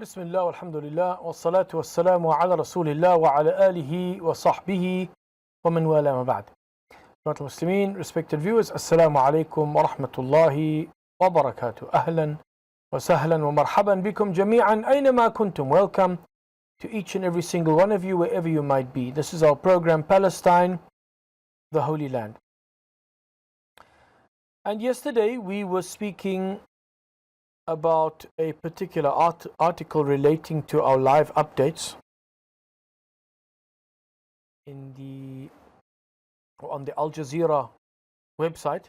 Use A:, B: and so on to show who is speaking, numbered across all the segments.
A: بسم الله والحمد لله والصلاة والسلام على رسول الله وعلى آله وصحبه ومن والاه ما بعد. Muslimin, respected viewers, Assalamu alaikum wa rahmatullahi wa barakatuh. Ahlan wa sahlan wa marhaban bikum jami'an aynama kuntum. Welcome to each and every single one of you wherever you might be. This is our program Palestine, the Holy Land. And yesterday we were speaking about a particular article relating to our live updates on the Al Jazeera website,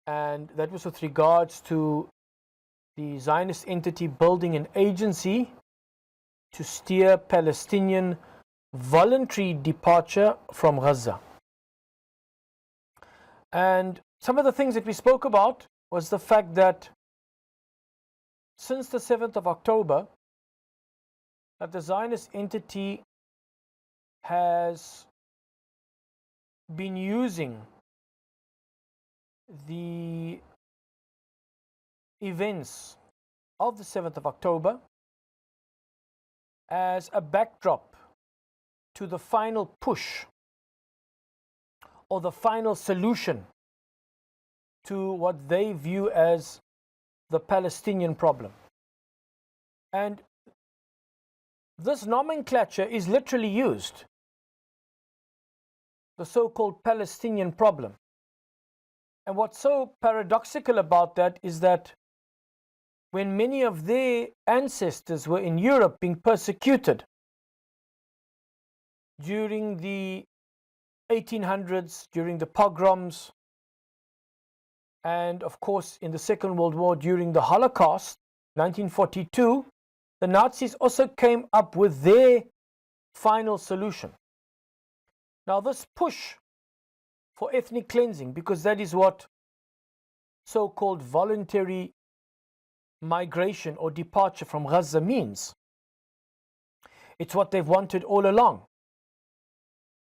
A: and that was with regards to the Zionist entity building an agency to steer Palestinian voluntary departure from Gaza. And some of the things that we spoke about was the fact that since the 7th of October, that the Zionist entity has been using the events of the 7th of October as a backdrop to the final push or the final solution to what they view as the Palestinian problem. And this nomenclature is literally used, the so-called Palestinian problem. And what's so paradoxical about that is that when many of their ancestors were in Europe being persecuted during the 1800s, during the pogroms, and of course in the Second World War during the Holocaust, 1942, the Nazis also came up with their final solution. Now this push for ethnic cleansing, because that is what so-called voluntary migration or departure from Gaza means. It's what they've wanted all along.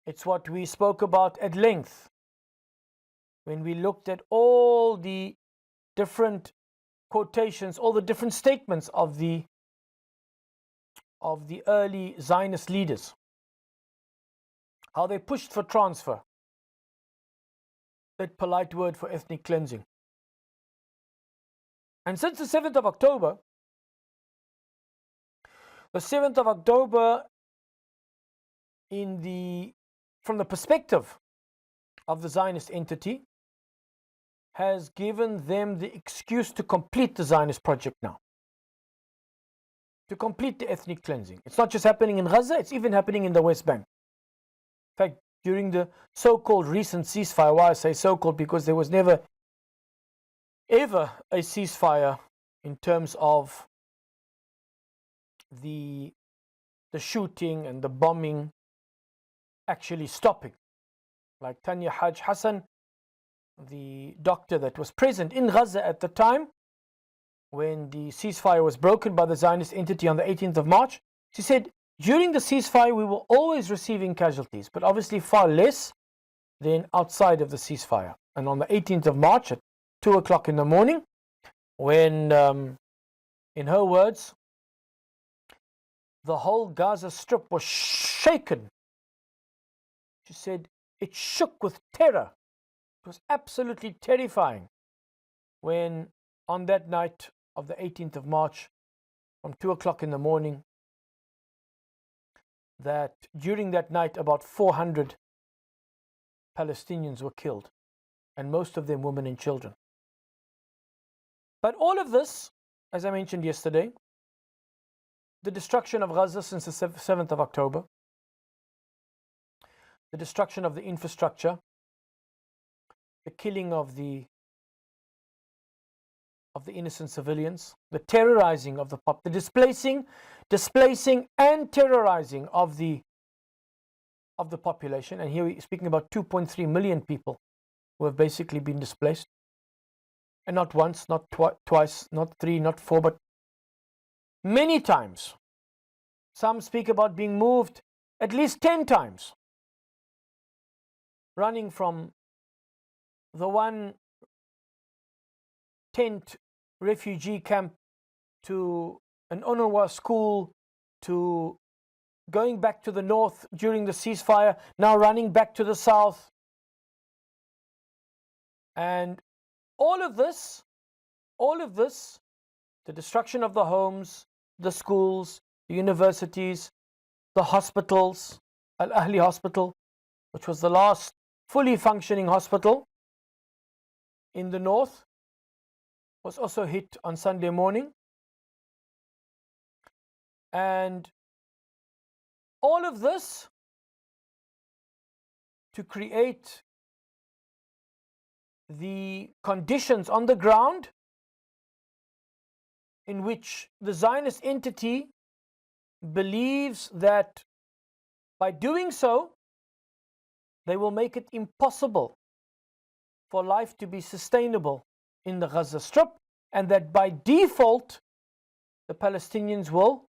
A: It's what we spoke about at length when we looked at all the different quotations, all the different statements of the early Zionist leaders, how they pushed for transfer, that polite word for ethnic cleansing. And since the 7th of October, the 7th of October from the perspective of the Zionist entity has given them the excuse to complete the Zionist project now, to complete the ethnic cleansing. It's not just happening in Gaza, it's even happening in the West Bank. In fact, during the so-called recent ceasefire, why I say so-called, because there was never ever a ceasefire in terms of the shooting and the bombing actually stopping. Like Tanya Haj Hassan, the doctor that was present in Gaza at the time when the ceasefire was broken by the Zionist entity on the 18th of March, she said, during the ceasefire we were always receiving casualties, but obviously far less than outside of the ceasefire. And on the 18th of March at 2 o'clock in the morning, when, in her words, the whole Gaza Strip was shaken, she said, it shook with terror. It was absolutely terrifying when on that night of the 18th of March, from 2 o'clock in the morning, that during that night about 400 Palestinians were killed, and most of them women and children. But all of this, as I mentioned yesterday, the destruction of Gaza since the 7th of October, the destruction of the infrastructure, the killing of the innocent civilians, the terrorizing of the displacing and terrorizing of the population. And here we're speaking about 2.3 million people who have basically been displaced. And not once, not twice, not three, not four, but many times. Some speak about being moved at least 10 times, running from the one tent refugee camp to an UNRWA school to going back to the north during the ceasefire, now running back to the south. And all of this, the destruction of the homes, the schools, the universities, the hospitals, Al-Ahli Hospital, which was the last fully functioning hospital in the north, was also hit on Sunday morning. And all of this to create the conditions on the ground in which the Zionist entity believes that by doing so, they will make it impossible for life to be sustainable in the Gaza Strip, and that by default, the Palestinians will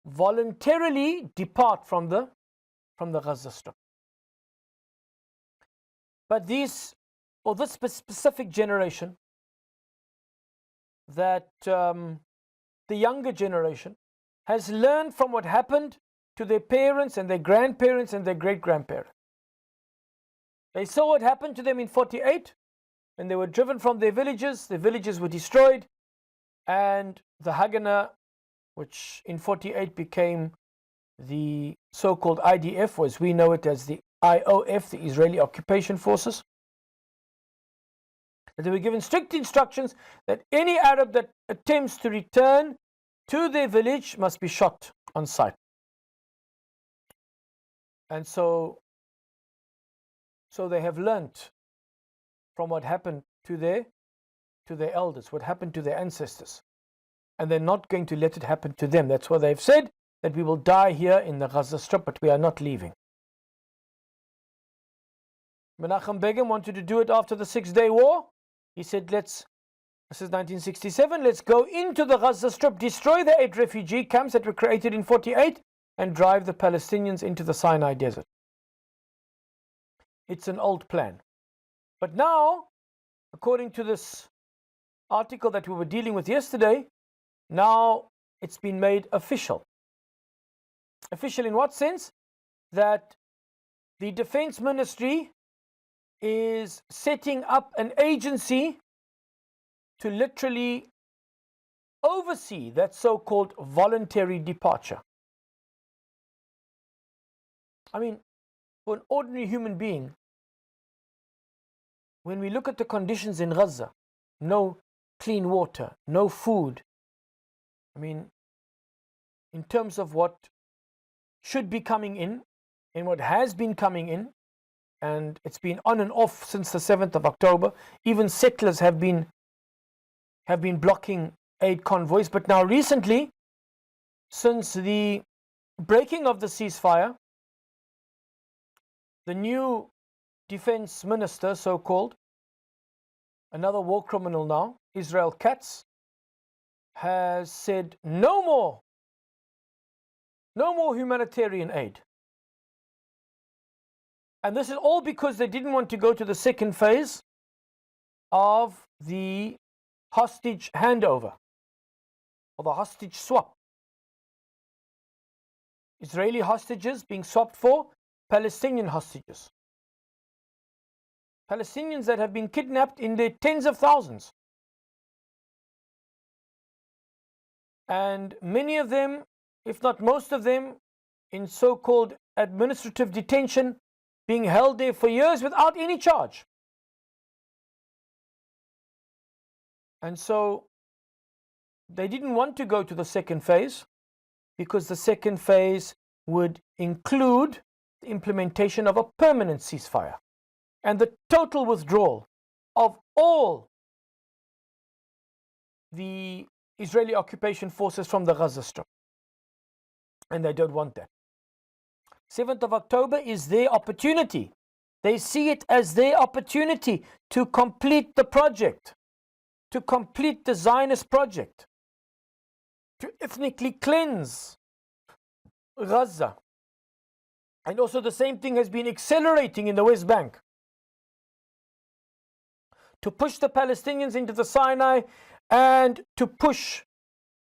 A: voluntarily depart from the Gaza Strip. But this specific generation, that the younger generation has learned from what happened to their parents and their grandparents and their great-grandparents. They saw what happened to them in 48 when they were driven from their villages were destroyed, and the Haganah, which in 48 became the so-called IDF, or as we know it as the IOF, the Israeli Occupation Forces, they were given strict instructions that any Arab that attempts to return to their village must be shot on sight. And so they have learnt from what happened to their elders, what happened to their ancestors. And they're not going to let it happen to them. That's why they've said that we will die here in the Gaza Strip, but we are not leaving. Menachem Begin wanted to do it after the 6-day war. He said, this is 1967, let's go into the Gaza Strip, destroy the 8 refugee camps that were created in 48, and drive the Palestinians into the Sinai Desert. It's an old plan. But now, according to this article that we were dealing with yesterday, now it's been made official. Official in what sense? That the Defense Ministry is setting up an agency to literally oversee that so-called voluntary departure. I mean, for an ordinary human being, when we look at the conditions in Gaza, no clean water, no food, I mean, in terms of what should be coming in and what has been coming in, and it's been on and off since the 7th of October. Even settlers have been blocking aid convoys. But now recently, since the breaking of the ceasefire, the new defense minister, so-called, another war criminal now, Israel Katz, has said no more humanitarian aid. And this is all because they didn't want to go to the second phase of the hostage handover, or the hostage swap. Israeli hostages being swapped for Palestinian hostages. Palestinians that have been kidnapped in their tens of thousands. And many of them, if not most of them, in so-called administrative detention, being held there for years without any charge. And so they didn't want to go to the second phase, because the second phase would include the implementation of a permanent ceasefire and the total withdrawal of all the Israeli occupation forces from the Gaza Strip. And they don't want that. 7th of October is their opportunity. They see it as their opportunity to complete the project, to complete the Zionist project, to ethnically cleanse Gaza. And also the same thing has been accelerating in the West Bank. To push the Palestinians into the Sinai and to push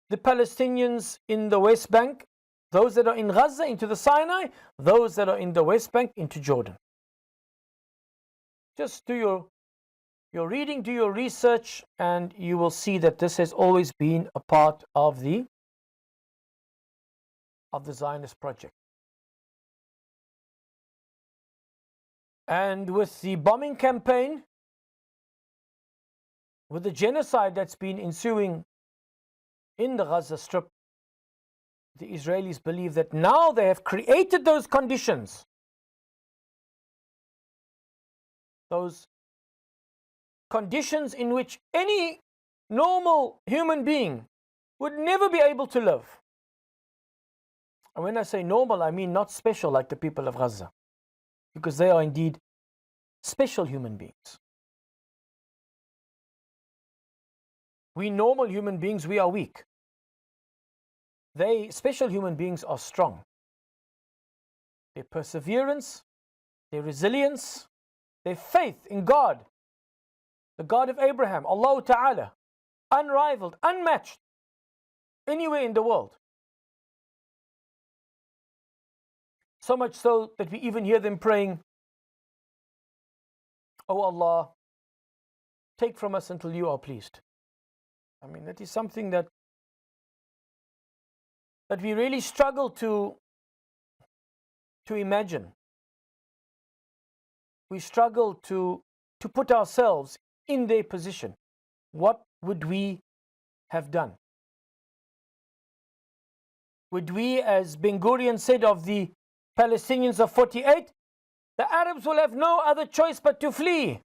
A: the Palestinians in the West Bank, those that are in Gaza into the Sinai, those that are in the West Bank into Jordan. Just do your reading, do your research, and you will see that this has always been a part of the Zionist project. And with the bombing campaign, with the genocide that's been ensuing in the Gaza Strip, the Israelis believe that now they have created those conditions, in which any normal human being would never be able to live. And when I say normal, I mean not special like the people of Gaza, because they are indeed special human beings. We normal human beings, we are weak. They, special human beings, are strong. Their perseverance, their resilience, their faith in God, the God of Abraham, Allah Ta'ala, unrivaled, unmatched anywhere in the world. So much so that we even hear them praying, "Oh Allah, take from us until you are pleased." I mean, that is something that we really struggle to imagine. We struggle to put ourselves in their position. What would we have done? Would we, as Ben Gurion said of the Palestinians of 48, the Arabs will have no other choice but to flee?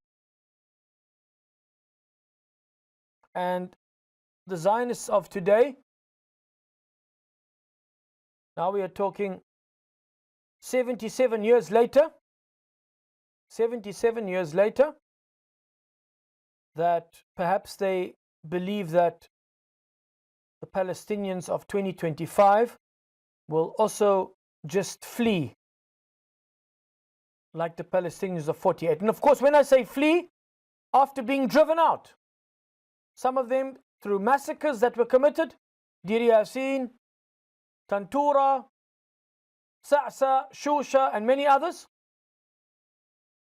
A: And the Zionists of today, now we are talking 77 years later, that perhaps they believe that the Palestinians of 2025 will also just flee like the Palestinians of 48. And of course, when I say flee, after being driven out, some of them through massacres that were committed, Dir Yassin, Tantura, Sa'sa, Shusha, and many others.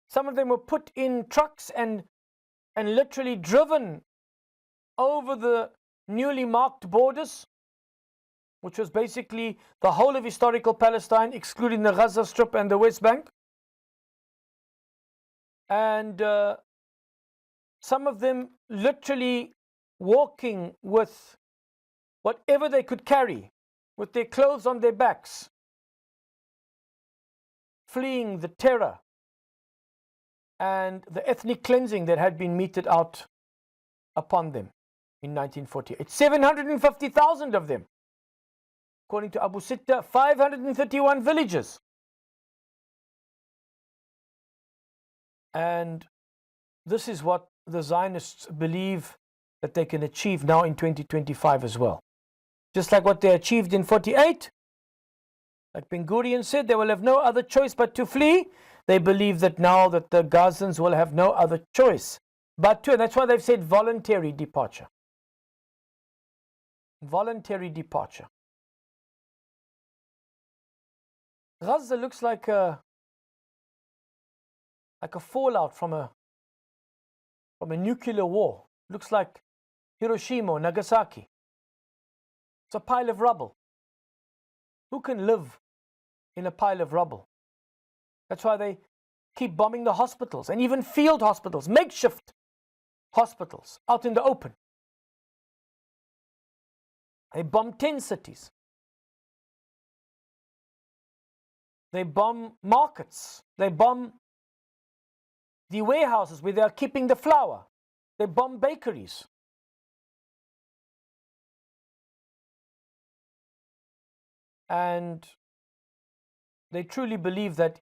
A: Some of them were put in trucks and literally driven over the newly marked borders, which was basically the whole of historical Palestine, excluding the Gaza Strip and the West Bank. And some of them literally walking with whatever they could carry, with their clothes on their backs, fleeing the terror and the ethnic cleansing that had been meted out upon them in 1948. 750,000 of them. According to Abu Sitta, 531 villages. And this is what the Zionists believe that they can achieve now in 2025 as well. Just like what they achieved in 48, like Ben Gurion said, they will have no other choice but to flee. They believe that now that the Gazans will have no other choice but to, and that's why they've said voluntary departure. Voluntary departure. Gaza looks like a fallout from a nuclear war. Looks like Hiroshima or Nagasaki. It's a pile of rubble. Who can live in a pile of rubble? That's why they keep bombing the hospitals, and even field hospitals, makeshift hospitals out in the open. They bomb 10 cities. They bomb markets. They bomb the warehouses where they are keeping the flour. They bomb bakeries. And they truly believe that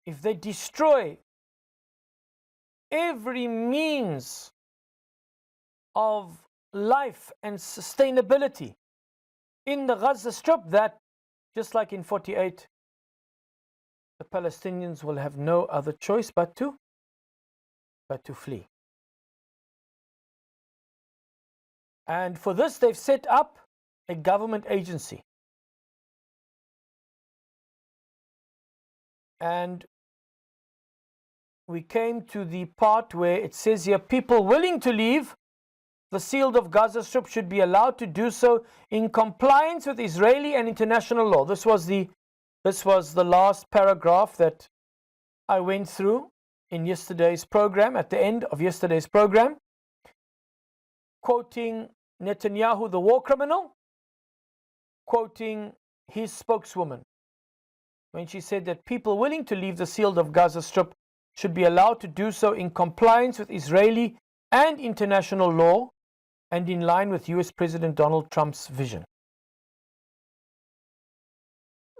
A: if they destroy every means of life and sustainability in the Gaza Strip, that just like in 48, the Palestinians will have no other choice but to flee. And for this, they've set up a government agency. And we came to the part where it says here, people willing to leave the sealed of Gaza Strip should be allowed to do so in compliance with Israeli and international law. This was the last paragraph that I went through in yesterday's program, at the end of yesterday's program, quoting Netanyahu, the war criminal, quoting his spokeswoman, when she said that people willing to leave the sealed of Gaza Strip should be allowed to do so in compliance with Israeli and international law and in line with US President Donald Trump's vision.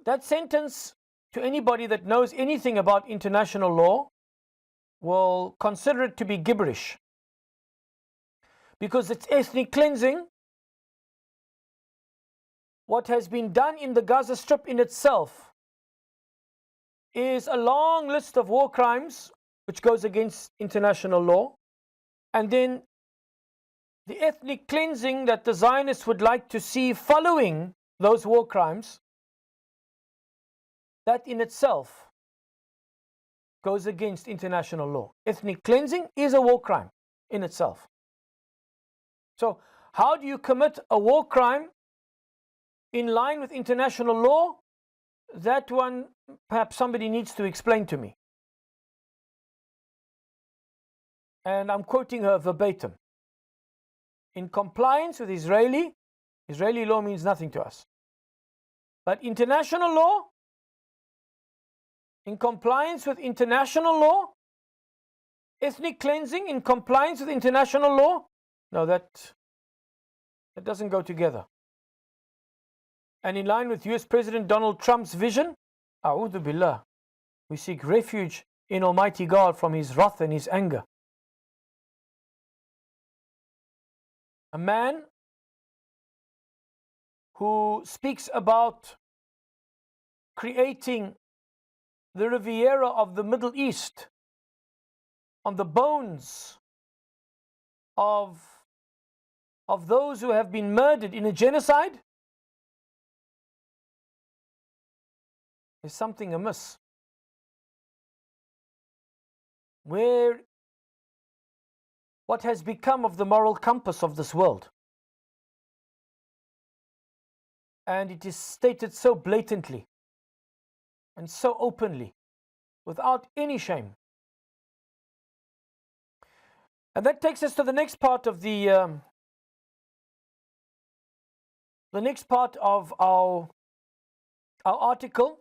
A: That sentence, to anybody that knows anything about international law, will consider it to be gibberish, because it's ethnic cleansing. What has been done in the Gaza Strip in itself is a long list of war crimes which goes against international law, and then the ethnic cleansing that the Zionists would like to see following those war crimes, that in itself goes against international law. Ethnic cleansing is a war crime in itself. So how do you commit a war crime in line with international law? That one, perhaps somebody needs to explain to me. And I'm quoting her verbatim. In compliance with Israeli law means nothing to us. But international law, in compliance with international law, ethnic cleansing in compliance with international law, no, that doesn't go together. And in line with US President Donald Trump's vision, A'udhu Billah, we seek refuge in Almighty God from His wrath and His anger. A man who speaks about creating the Riviera of the Middle East on the bones of those who have been murdered in a genocide, there's something amiss. What has become of the moral compass of this world? And it is stated so blatantly and so openly, without any shame. And that takes us to the next part of our article,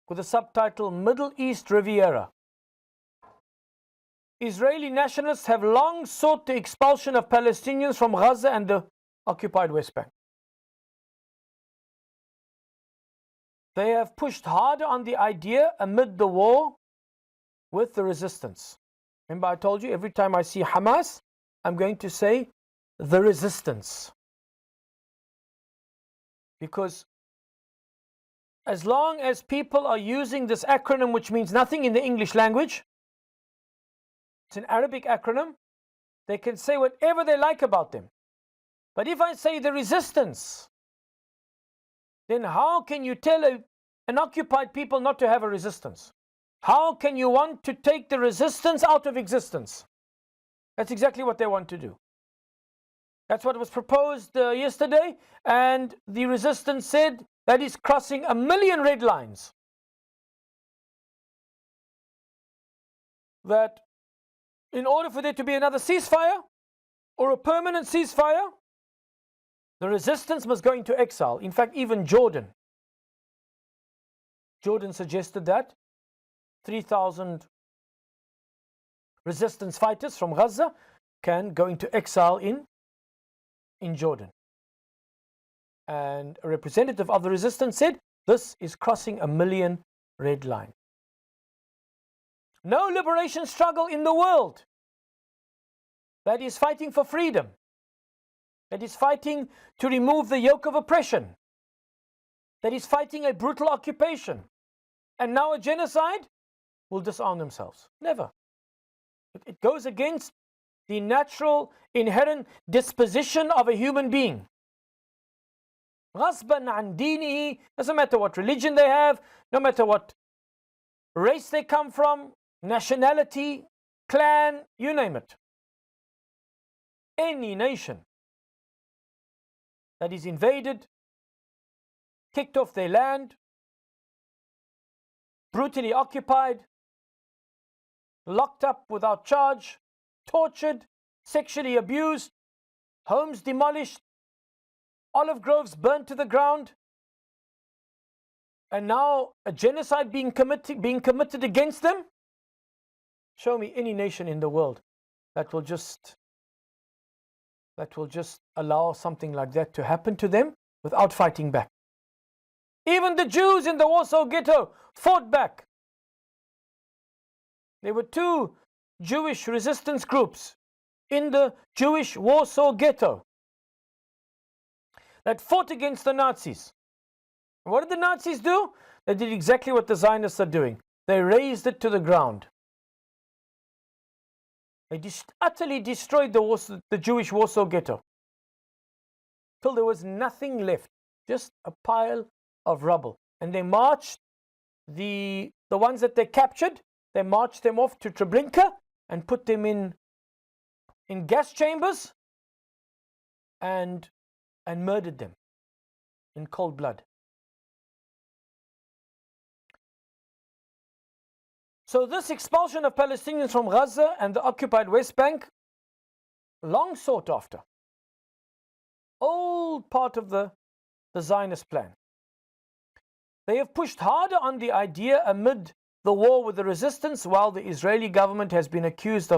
A: with the subtitle Middle East Riviera. Israeli nationalists have long sought the expulsion of Palestinians from Gaza and the occupied West Bank. They have pushed harder on the idea amid the war with the resistance. Remember, I told you, every time I see Hamas, I'm going to say the resistance. Because as long as people are using this acronym, which means nothing in the English language, it's an Arabic acronym, they can say whatever they like about them. But if I say the resistance, then how can you tell an occupied people not to have a resistance? How can you want to take the resistance out of existence? That's exactly what they want to do. That's what was proposed yesterday, and the resistance said that is crossing 1 million red lines. That in order for there to be another ceasefire or a permanent ceasefire, the resistance must go into exile. In fact, even Jordan suggested that 3,000 resistance fighters from Gaza can go into exile in Jordan. And a representative of the resistance said, this is crossing 1 million red line. No liberation struggle in the world that is fighting for freedom, that is fighting to remove the yoke of oppression, that is fighting a brutal occupation, and now a genocide, will disarm themselves. Never. It goes against the natural, inherent disposition of a human being. غصبا عن دينه, doesn't matter what religion they have, no matter what race they come from, nationality, clan, you name it. Any nation that is invaded, kicked off their land, brutally occupied, locked up without charge, tortured, sexually abused, homes demolished, olive groves burnt to the ground, and now a genocide being committed against them. Show me any nation in the world that will just allow something like that to happen to them without fighting back. Even the Jews in the Warsaw Ghetto fought back. There were two Jewish resistance groups in the Jewish Warsaw Ghetto that fought against the Nazis. What did the Nazis do? They did exactly what the Zionists are doing. They razed it to the ground. They utterly destroyed the Jewish Warsaw Ghetto till there was nothing left, just a pile of rubble. And they marched the ones that they captured, they marched them off to Treblinka and put them in gas chambers and murdered them in cold blood. So this expulsion of Palestinians from Gaza and the occupied West Bank, long sought after, old part of the Zionist plan. They have pushed harder on the idea amid the war with the resistance, while the Israeli government has been accused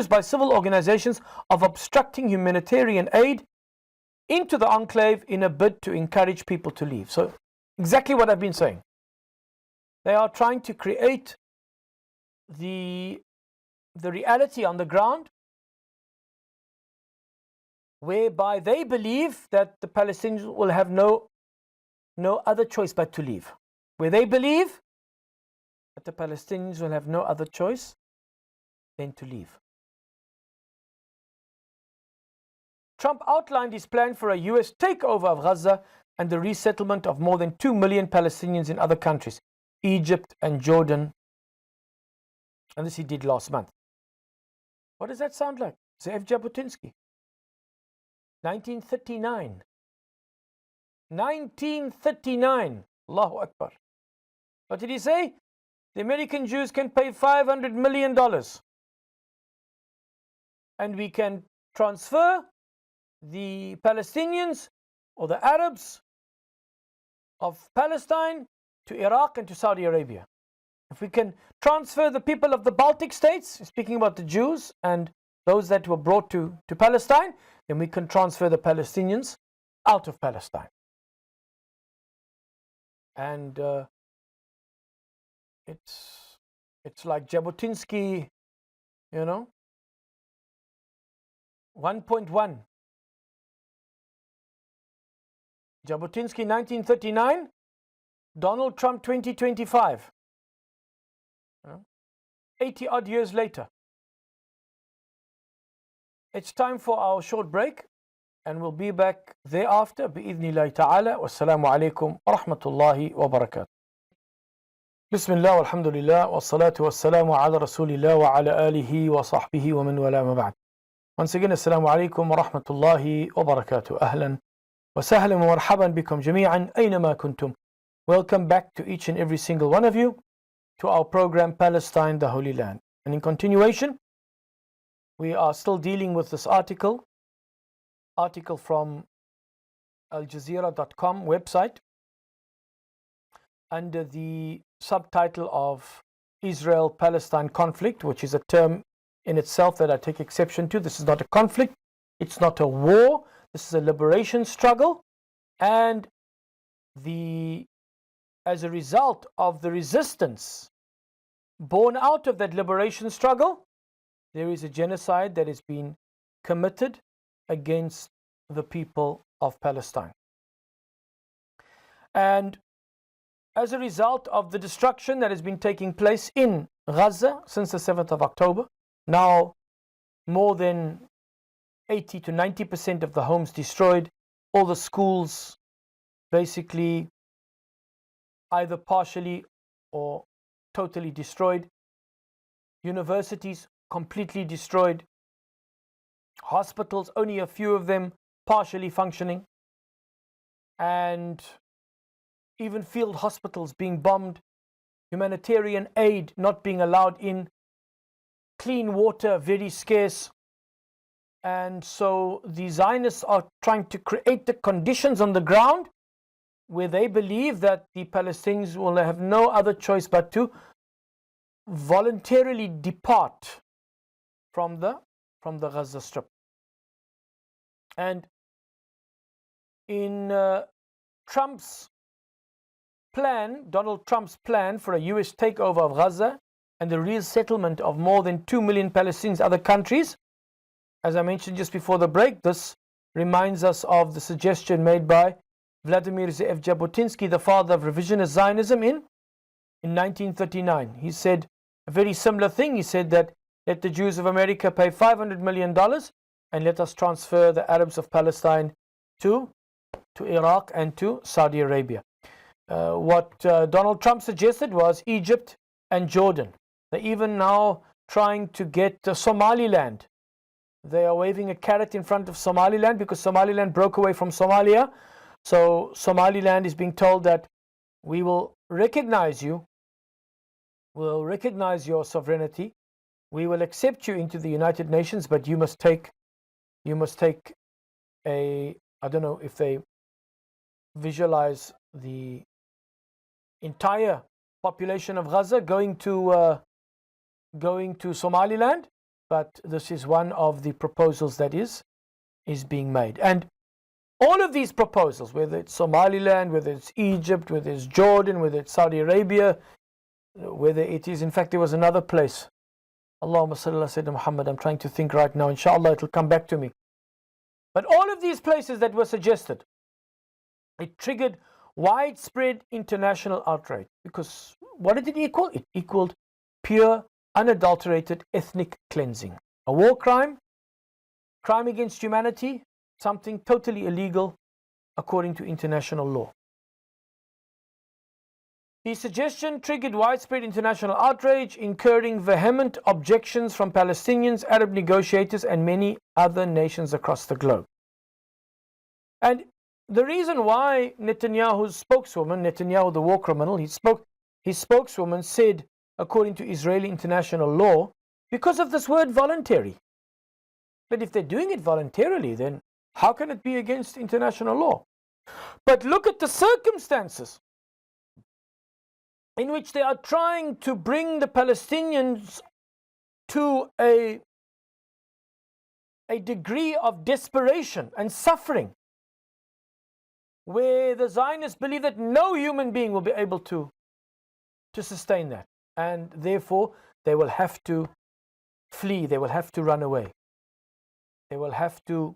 A: by civil organizations of obstructing humanitarian aid into the enclave in a bid to encourage people to leave. So exactly what I've been saying. They are trying to create the reality on the ground whereby they believe that the Palestinians will have no other choice but to leave. Where they believe that the Palestinians will have no other choice than to leave. Trump outlined his plan for a US takeover of Gaza and the resettlement of more than 2 million Palestinians in other countries, Egypt and Jordan. And this he did last month. What does that sound like? Ze'ev Jabotinsky. 1939. 1939. Allahu Akbar. What did he say? The American Jews can pay $500 million. And we can transfer the Palestinians or the Arabs of Palestine to Iraq and to Saudi Arabia. If we can transfer the people of the Baltic states, speaking about the Jews and those that were brought to Palestine, then we can transfer the Palestinians out of Palestine. And it's like Jabotinsky, 1.1. Jabotinsky 1939, Donald Trump 2025. 80 odd years later. It's time for our short break, and we'll be back thereafter. Bi'idhnillahi ta'ala. Wassalamu alaikum wa rahmatullahi wa barakatuh. Bismillah walhamdulillah wa salatu wassalamu ala rasulillah wa ala alihi wa sahbihi wa man wala ma ba'd. Once again, assalamu alaikum wa rahmatullahi wa barakatuh. Ahlan wa sahlan wa marhaban bikum jami'an aynama kuntum. Welcome back to each and every single one of you to our program Palestine, the Holy Land. And in continuation, we are still dealing with this article from aljazeera.com website under the subtitle of Israel-Palestine conflict, which is a term in itself that I take exception to. This is not a conflict, it's not a war, this is a liberation struggle, and as a result of the resistance born out of that liberation struggle, there is a genocide that has been committed against the people of Palestine. And as a result of the destruction that has been taking place in Gaza since the 7th of October, now more than 80 to 90% of the homes destroyed, all the schools basically either partially or totally destroyed, universities completely destroyed, hospitals, only a few of them partially functioning, and even field hospitals being bombed, humanitarian aid not being allowed in, clean water very scarce. And so the Zionists are trying to create the conditions on the ground where they believe that the Palestinians will have no other choice but to voluntarily depart from the Gaza Strip. And in Trump's plan, Donald Trump's plan for a US takeover of Gaza and the resettlement of more than 2 million Palestinians in other countries, as I mentioned just before the break, this reminds us of the suggestion made by Vladimir Ze'ev Jabotinsky, the father of revisionist Zionism, in 1939. He said a very similar thing. He said that let the Jews of America pay $500 million and let us transfer the Arabs of Palestine to Iraq and to Saudi Arabia. What Donald Trump suggested was Egypt and Jordan. They're even now trying to get Somaliland. They are waving a carrot in front of Somaliland because Somaliland broke away from Somalia. So Somaliland is being told that we will recognize you, we'll recognize your sovereignty, we will accept you into the United Nations, but you must take a, I don't know if they visualize the entire population of Gaza going to Somaliland, but this is one of the proposals that is being made. And all of these proposals, whether it's Somaliland, whether it's Egypt, whether it's Jordan, whether it's Saudi Arabia, whether it is, in fact, there was another place. Allahumma salli ala Sayyidina Muhammad. I'm trying to think right now. Inshallah, it'll come back to me. But all of these places that were suggested, it triggered widespread international outrage. Because what did it equal? It equaled pure, unadulterated ethnic cleansing. A war crime, crime against humanity, something totally illegal according to international law. The suggestion triggered widespread international outrage, incurring vehement objections from Palestinians, Arab negotiators, and many other nations across the globe. And the reason why Netanyahu's spokeswoman, Netanyahu the war criminal, his spokeswoman said, according to Israeli international law, because of this word voluntary. But if they're doing it voluntarily, then how can it be against international law? But look at the circumstances in which they are trying to bring the Palestinians to a degree of desperation and suffering, where the Zionists believe that no human being will be able to sustain that. And therefore, they will have to flee, they will have to run away. They will have to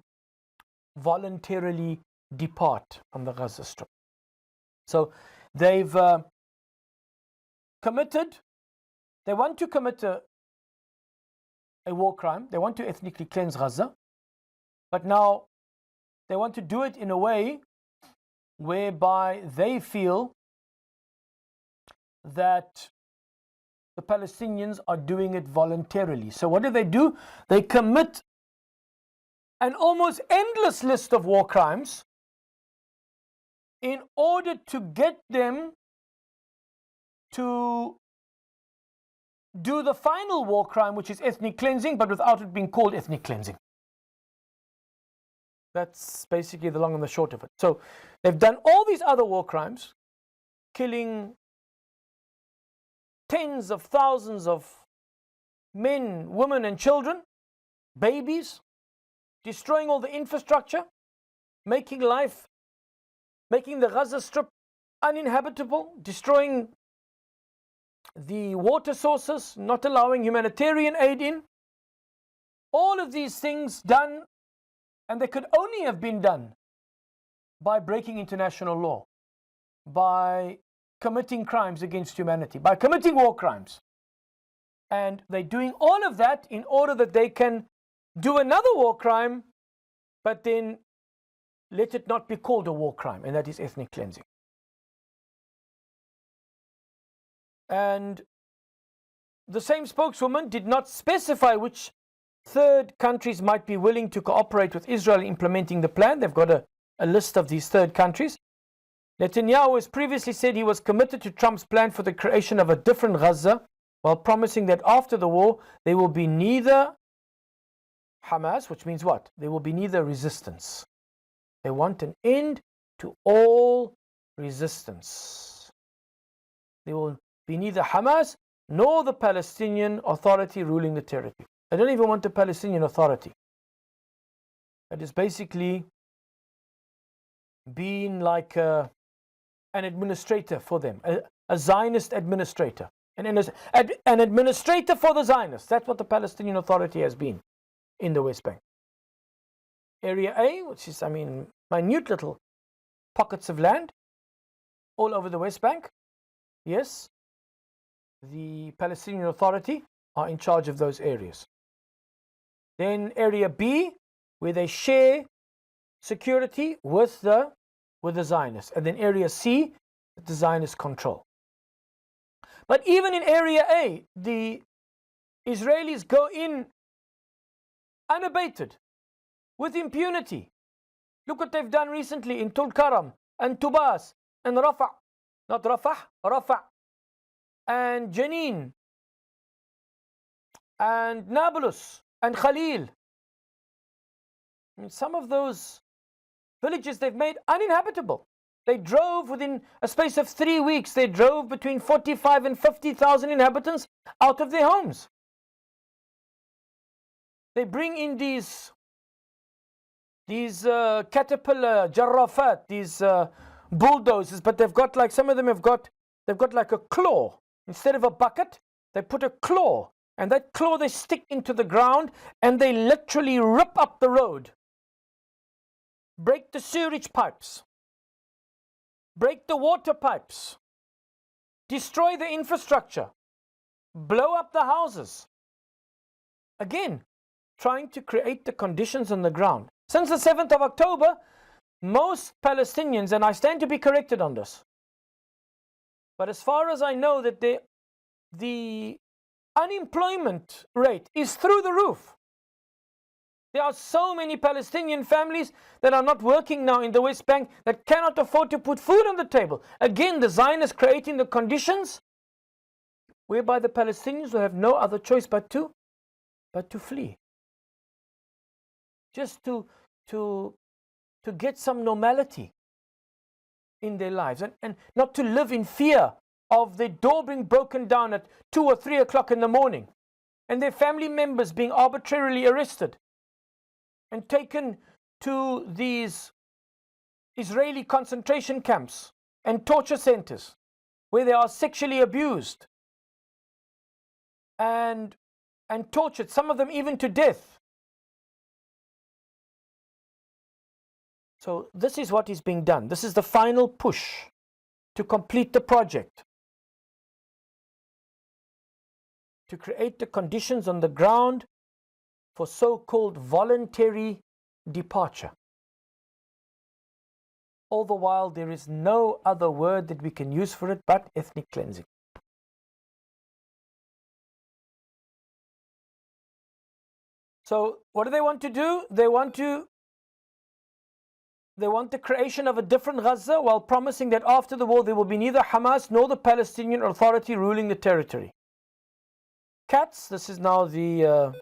A: voluntarily depart from the Gaza Strip. So they've committed, they want to commit a war crime, they want to ethnically cleanse Gaza, but now they want to do it in a way whereby they feel that the Palestinians are doing it voluntarily. So what do? They commit an almost endless list of war crimes in order to get them to do the final war crime, which is ethnic cleansing, but without it being called ethnic cleansing. That's basically the long and the short of it. So they've done all these other war crimes, killing tens of thousands of men, women, and children, babies, destroying all the infrastructure, making the Gaza Strip uninhabitable, destroying the water sources, not allowing humanitarian aid in. All of these things done, and they could only have been done by breaking international law, by committing crimes against humanity, by committing war crimes. And they're doing all of that in order that they can do another war crime, but then let it not be called a war crime, and that is ethnic cleansing. And the same spokeswoman did not specify which third countries might be willing to cooperate with Israel in implementing the plan. They've got a list of these third countries. Netanyahu has previously said he was committed to Trump's plan for the creation of a different Gaza, while promising that after the war there will be neither Hamas, which means what? There will be neither resistance. They want an end to all resistance. There will be neither Hamas nor the Palestinian Authority ruling the territory. They don't even want the Palestinian Authority. It is basically being like an administrator for them, a Zionist administrator, an administrator for the Zionists. That's what the Palestinian Authority has been in the West Bank. Area A, which is, minute little pockets of land all over the West Bank. Yes, the Palestinian Authority are in charge of those areas. Then Area B, where they share security with the Zionists. And then Area C, that the Zionists control. But even in Area A, the Israelis go in unabated, with impunity. Look what they've done recently in Tulkaram and Tubas and Rafah. Not Rafah, Rafah. And Jenin and Nablus and Khalil. Some of those villages they've made uninhabitable. They drove within a space of 3 weeks, they drove between 45 and 50,000 inhabitants out of their homes. They bring in these caterpillar jarrafat, these bulldozers, but they've got like, some of them they've got like a claw. Instead of a bucket, they put a claw, and that claw they stick into the ground, and they literally rip up the road, break the sewage pipes, break the water pipes, destroy the infrastructure, blow up the houses. Again, trying to create the conditions on the ground. Since the 7th of October, most Palestinians, and I stand to be corrected on this, but as far as I know, that the unemployment rate is through the roof. There are so many Palestinian families that are not working now in the West Bank that cannot afford to put food on the table. Again, the Zionists creating the conditions whereby the Palestinians will have no other choice but to flee. Just to get some normality in their lives, and not to live in fear of their door being broken down at 2 or 3 o'clock in the morning, and their family members being arbitrarily arrested and taken to these Israeli concentration camps and torture centers where they are sexually abused and tortured, some of them even to death. So this is what is being done. This is the final push to complete the project, to create the conditions on the ground for so-called voluntary departure. All the while, there is no other word that we can use for it but ethnic cleansing. So what do they want to do? They want the creation of a different Gaza, while promising that after the war there will be neither Hamas nor the Palestinian Authority ruling the territory. Katz, this is now the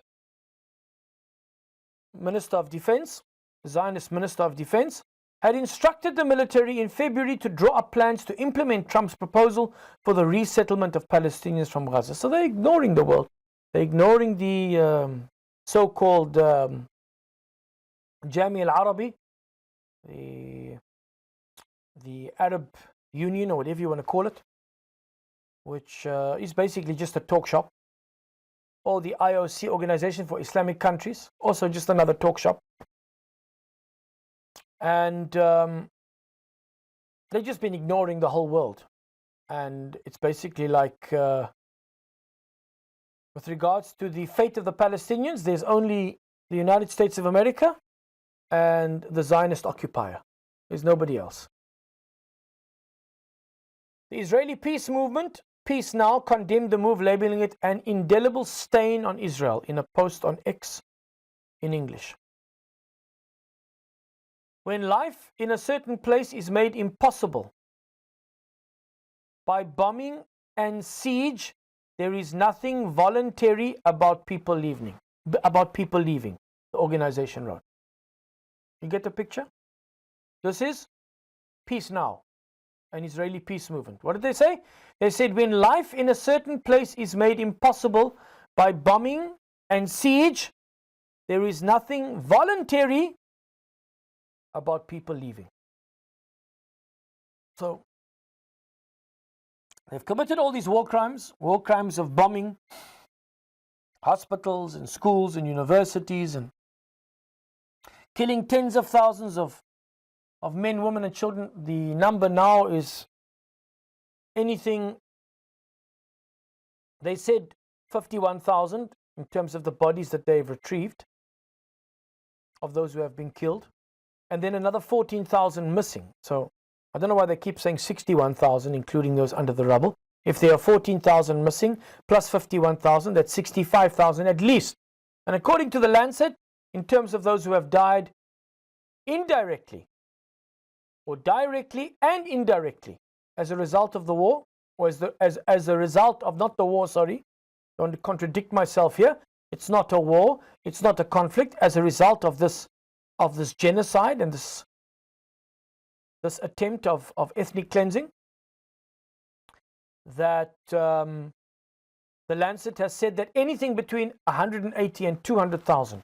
A: Minister of Defense, Zionist Minister of Defense, had instructed the military in February to draw up plans to implement Trump's proposal for the resettlement of Palestinians from Gaza. So they're ignoring the world. They're ignoring the so-called Jami al-Arabi, the Arab Union, or whatever you want to call it, which is basically just a talk shop, or the IOC, Organization for Islamic Countries, also just another talk shop. And they've just been ignoring the whole world. And it's basically like, with regards to the fate of the Palestinians, there's only the United States of America and the Zionist occupier. There's nobody else. The Israeli peace movement, Peace Now, condemned the move, labeling it an indelible stain on Israel in a post on X in English. When life in a certain place is made impossible by bombing and siege, there is nothing voluntary about people leaving. The organization wrote. You get the picture? This is Peace Now, an Israeli peace movement. What did they say? They said when life in a certain place is made impossible by bombing and siege, there is nothing voluntary about people leaving. So they've committed all these war crimes of bombing hospitals and schools and universities and killing tens of thousands of men, women and children. The number now is anything, they said 51,000 in terms of the bodies that they've retrieved of those who have been killed, and then another 14,000 missing. So I don't know why they keep saying 61,000, including those under the rubble. If there are 14,000 missing plus 51,000, that's 65,000 at least. And according to the Lancet, in terms of those who have died indirectly or directly and indirectly as a result of the war, or as a result of, not the war, sorry, I don't want to contradict myself here. It's not a war, it's not a conflict, as a result of this genocide and this attempt of ethnic cleansing, that the Lancet has said that anything between 180 and 200,000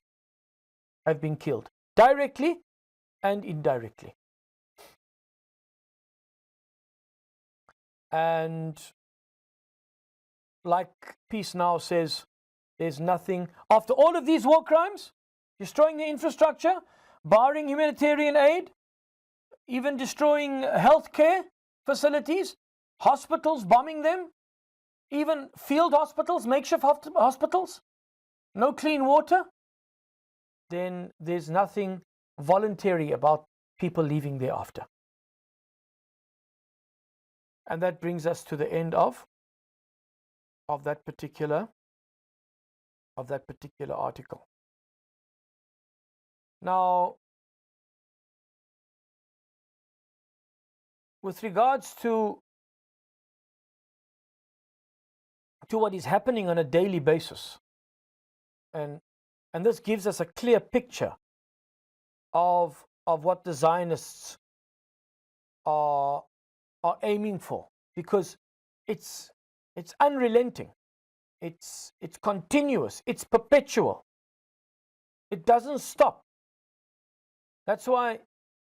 A: have been killed, directly and indirectly. And like Peace Now says, there's nothing, after all of these war crimes, destroying the infrastructure, barring humanitarian aid, even destroying healthcare facilities, hospitals, bombing them, even field hospitals, makeshift hospitals, no clean water, then there's nothing voluntary about people leaving thereafter. And that brings us to the end of that particular article. Now, with regards to what is happening on a daily basis, and this gives us a clear picture of what the Zionists are aiming for, because it's unrelenting, it's continuous, it's perpetual, it doesn't stop. That's why,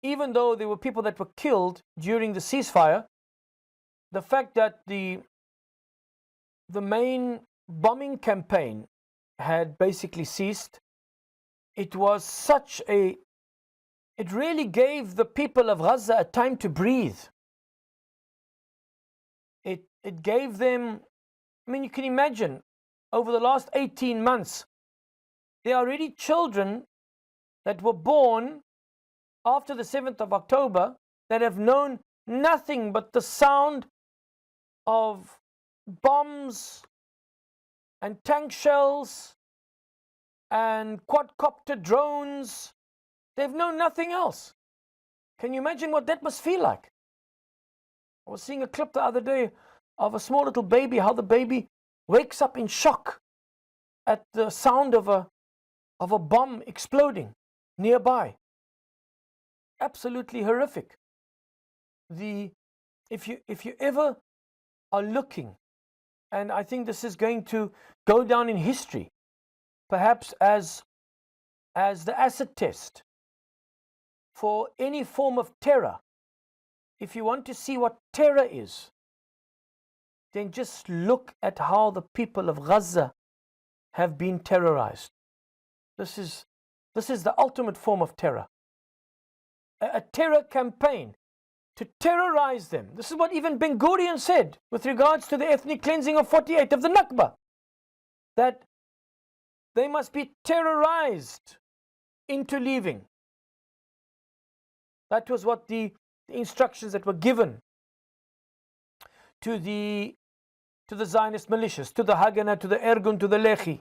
A: even though there were people that were killed during the ceasefire, the fact that the main bombing campaign had basically ceased, it really gave the people of Gaza a time to breathe. It gave them, I mean, you can imagine, over the last 18 months, there are already children that were born after the 7th of October that have known nothing but the sound of bombs and tank shells and quadcopter drones. They've known nothing else. Can you imagine what that must feel like? I was seeing a clip the other day of a small little baby, how the baby wakes up in shock at the sound of a bomb exploding nearby. Absolutely horrific. If you ever are looking, and I think this is going to go down in history, perhaps as the acid test for any form of terror. If you want to see what terror is, then just look at how the people of Gaza have been terrorized. This is the ultimate form of terror. A terror campaign to terrorize them. This is what even Ben Gurion said with regards to the ethnic cleansing of 48, of the Nakba. That They must be terrorized into leaving. That was what the instructions that were given to the Zionist militias, to the Haganah, to the Ergun, to the Lehi.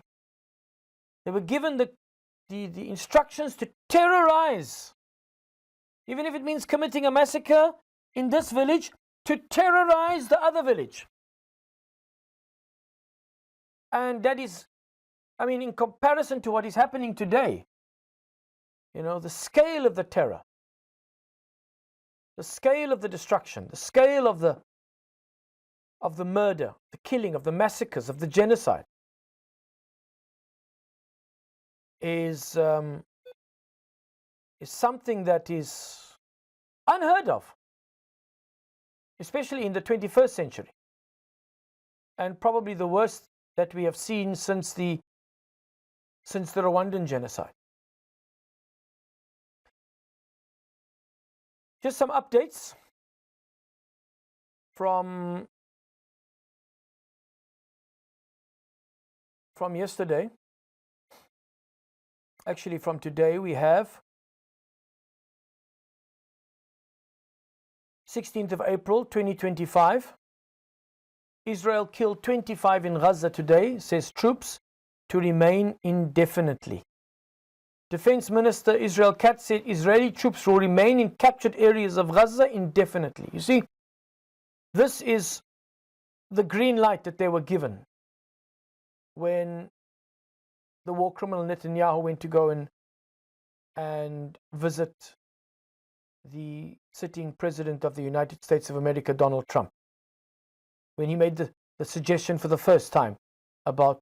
A: They were given the instructions to terrorize, even if it means committing a massacre in this village, to terrorize the other village. And that is, I mean, in comparison to what is happening today, you know, the scale of the terror, the scale of the destruction, the scale of the murder, the killing, of the massacres, of the genocide is something that is unheard of, especially in the 21st century, and probably the worst that we have seen since the Rwandan genocide. Just some updates from yesterday. Actually, from today, we have 16th of April 2025. Israel killed 25 in Gaza today, says troops to remain indefinitely. Defense Minister Israel Katz said Israeli troops will remain in captured areas of Gaza indefinitely. You see, this is the green light that they were given when the war criminal Netanyahu went to go and visit the sitting president of the United States of America, Donald Trump, when he made the suggestion for the first time about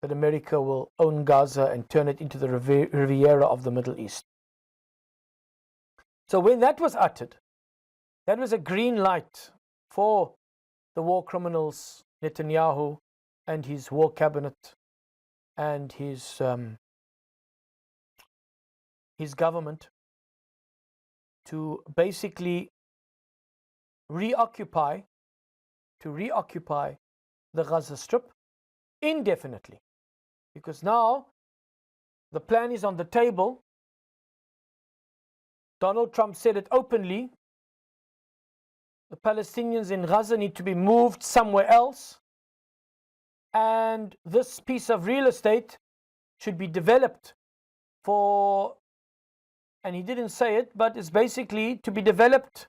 A: that America will own Gaza and turn it into the Riviera of the Middle East. So when that was uttered, that was a green light for the war criminals Netanyahu and his war cabinet and his government to basically reoccupy the Gaza Strip indefinitely. Because now the plan is on the table. Donald Trump said it openly. The Palestinians in Gaza need to be moved somewhere else. And this piece of real estate should be developed for, and he didn't say it, but it's basically to be developed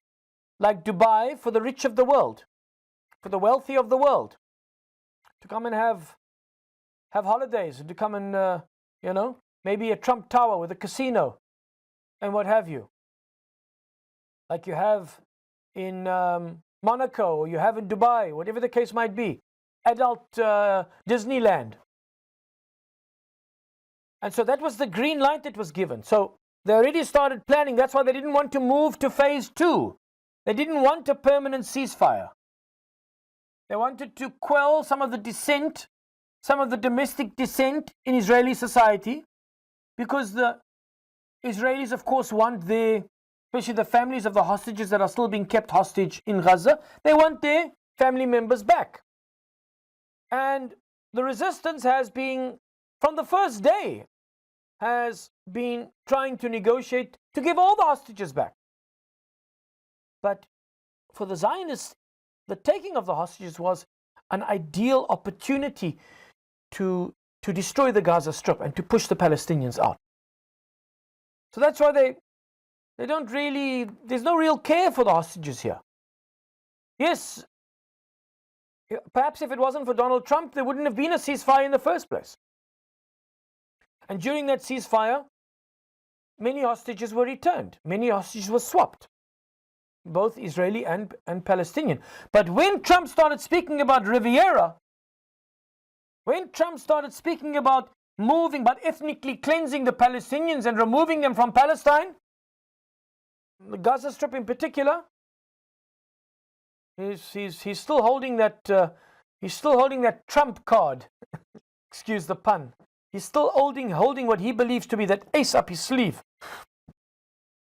A: like Dubai for the rich of the world, for the wealthy of the world, to come and have holidays and to come and, maybe a Trump Tower with a casino and what have you. Like you have in Monaco or you have in Dubai, whatever the case might be. Adult Disneyland. And so that was the green light that was given. So they already started planning. That's why they didn't want to move to phase 2. They didn't want a permanent ceasefire. They wanted to quell some of the dissent, some of the domestic dissent in Israeli society, because the Israelis, of course, want especially the families of the hostages that are still being kept hostage in Gaza, they want their family members back. And the resistance has been, from the first day, has been trying to negotiate to give all the hostages back. But for the Zionists, the taking of the hostages was an ideal opportunity to destroy the Gaza Strip and to push the Palestinians out. So that's why they don't really, there's no real care for the hostages here. Yes, perhaps if it wasn't for Donald Trump, there wouldn't have been a ceasefire in the first place. And during that ceasefire, many hostages were returned. Many hostages were swapped, both Israeli and Palestinian. But when Trump started speaking about Riviera, when Trump started speaking about moving, but ethnically cleansing the Palestinians and removing them from Palestine, the Gaza Strip in particular, he's still holding that Trump card. Excuse the pun. He's still holding what he believes to be that ace up his sleeve,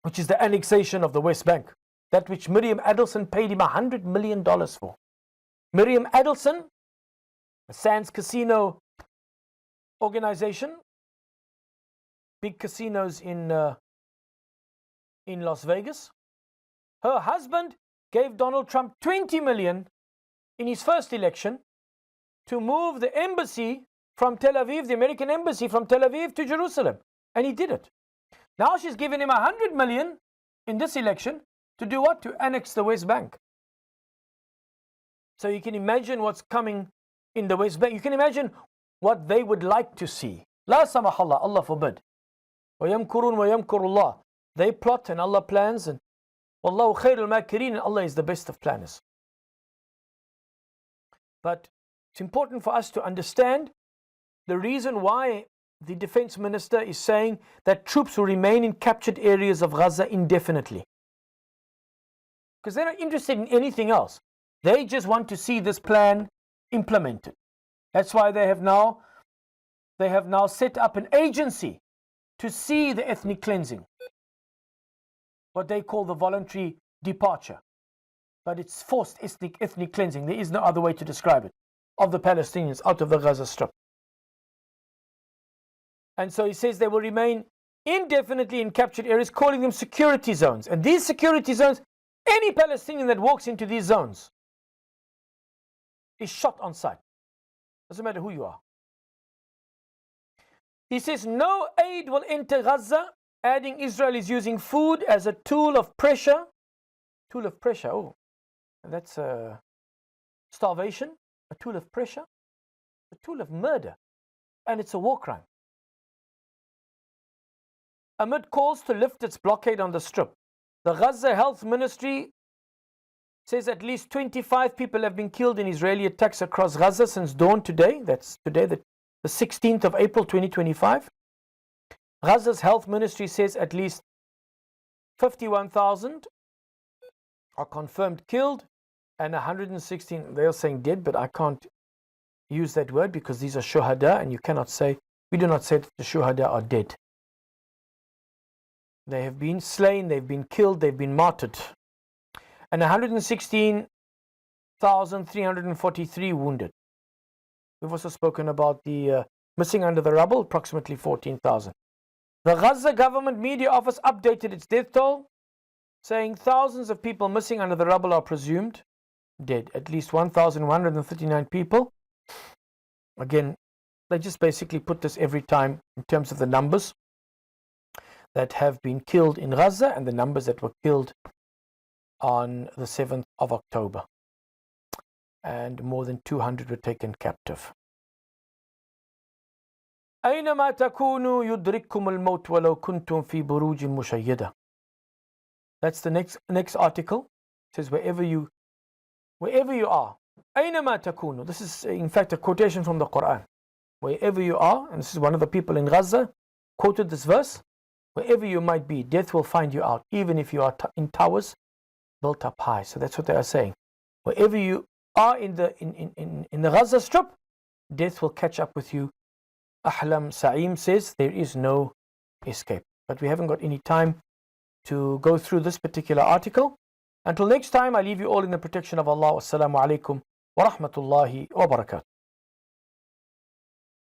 A: which is the annexation of the West Bank, that which Miriam Adelson paid him $100 million for. Miriam Adelson, the Sands Casino organization, big casinos in Las Vegas. Her husband gave Donald Trump 20 million in his first election to move the embassy from Tel Aviv, the American embassy from Tel Aviv to Jerusalem. And he did it. Now she's given him 100 million in this election to do what? To annex the West Bank. So you can imagine what's coming in the West Bank. You can imagine what they would like to see. La samahallah, Allah forbid. وَيَمْكُرُونَ وَيَمْكُرُ اللَّهِ. They plot and Allah plans, and Wallahu khairul makirin, and Allah is the best of planners. But it's important for us to understand the reason why the defense minister is saying that troops will remain in captured areas of Gaza indefinitely. Because they're not interested in anything else. They just want to see this plan implemented. That's why they have now set up an agency to see the ethnic cleansing, what they call the voluntary departure. But it's forced ethnic cleansing. There is no other way to describe it, of the Palestinians out of the Gaza Strip. And so he says they will remain indefinitely in captured areas, calling them security zones. And these security zones, any Palestinian that walks into these zones is shot on sight. Doesn't matter who you are. He says no aid will enter Gaza, adding Israel is using food as a tool of pressure. Tool of pressure, oh, that's starvation, a tool of pressure, a tool of murder, and it's a war crime. Amid calls to lift its blockade on the Strip, the Gaza Health Ministry says at least 25 people have been killed in Israeli attacks across Gaza since dawn today. That's today, the 16th of April 2025. Gaza's health ministry says at least 51,000 are confirmed killed and 116, they are saying dead, but I can't use that word because these are shuhada, and you cannot say, we do not say that the shuhada are dead. They have been slain, they've been killed, they've been martyred. And 116,343 wounded. We've also spoken about the missing under the rubble, approximately 14,000. The Gaza government media office updated its death toll, saying thousands of people missing under the rubble are presumed dead. At least 1,139 people. Again, they just basically put this every time in terms of the numbers that have been killed in Gaza and the numbers that were killed on the 7th of October. And more than 200 were taken captive. أينما تكونوا يدرككم الموت ولو كنتم في بروج مشيدة. That's the next article. It says wherever you are. أينما تكونوا. This is in fact a quotation from the Quran. Wherever you are, and this is one of the people in Gaza quoted this verse. Wherever you might be, death will find you out, even if you are in towers built up high. So that's what they are saying. Wherever you are in the Gaza Strip, death will catch up with you. Ahlam Sa'im says there is no escape. But we haven't got any time to go through this particular article. Until next time, I leave you all in the protection of Allah. Wassalamu alaikum wa rahmatullahi wa barakatuh.